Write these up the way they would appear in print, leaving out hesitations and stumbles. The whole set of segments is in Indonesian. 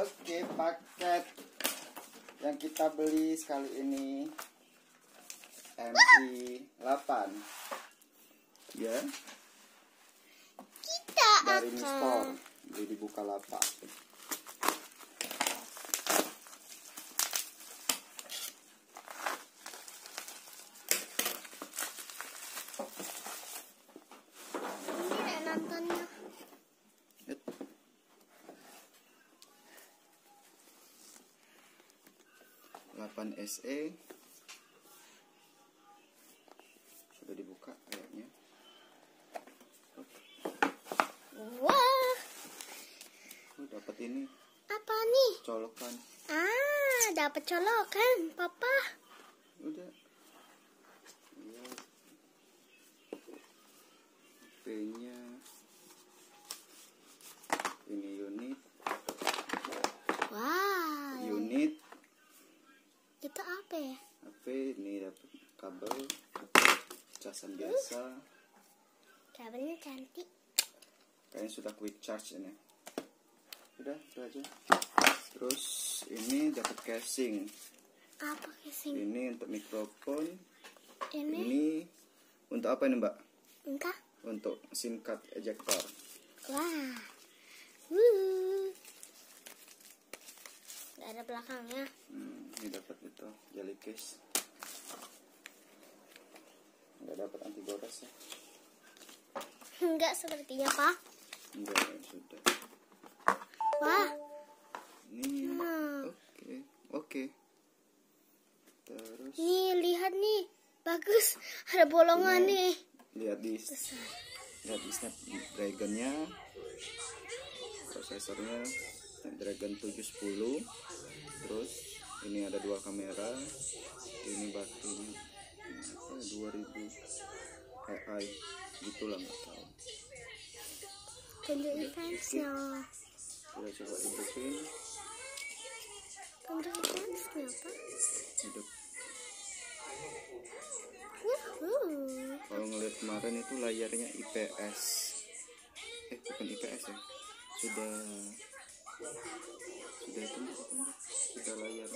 Oke, paket yang kita beli sekali ini MI 8 ya, Kita dari akan store, beli dibuka lapak. ini nontonnya. 8 SE sudah dibuka kayaknya. Wah, Dapat ini apa nih? colokan. Dapat colokan, Papa. Udah. Ya. HP-nya ini unit. Wow. Unit Itu apa ya? HP ini dapat kabel casan biasa. Kabelnya cantik. Kayaknya sudah quick charge ini. Udah, itu aja. Terus ini dapat casing. Apa casing? Ini untuk mikrofon. Ini? Ini untuk apa ini, Mbak? Entah. Untuk SIM card ejector. Wah. Gak ada belakangnya. Ini dapat itu jelly case. Nggak dapat anti gores ya? Enggak sepertinya, Pak. Enggak, sudah. Wah. Ini oke. Terus Nih, lihat nih. Bagus. Ada bolongan nih. lihat di snapdragon-nya, prosesornya snapdragon 710. Terus ini ada 2 kamera. Ini baterainya 2000 AI gitulah, nggak tahu. Tunjukin fansnya. Kita coba hidupin. Tunjukin fansnya, Pak. Hidup. Wuhu. Kalau ngeliat kemarin itu layarnya IPS. Bukan IPS ya. Sudah itu apa, Mbak? Sudah layar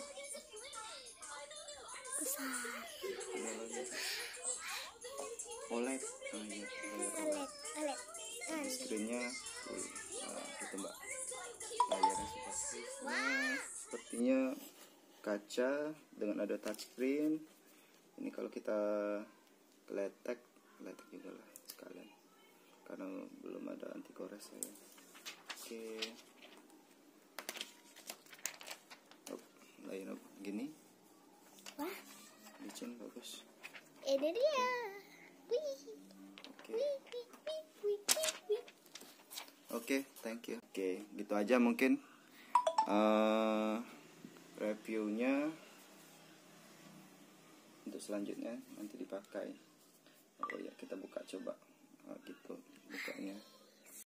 Besar. Sudah layar OLED. Iya, layar OLED. OLED. Screen-nya gitu, Mbak. Layarnya seperti sepertinya kaca dengan ada touchscreen. Ini kalau kita letek juga lah sekalian, karena belum ada anti gores ya. Oke. Layar gini. Wah, Licin, bagus. ini dia. Wih. Oke. Wih, wih, wih, wih, wih, wih. Oke, thank you. Oke, gitu aja mungkin reviewnya. Untuk selanjutnya nanti dipakai. Oh ya, kita buka coba. Gitu bukanya.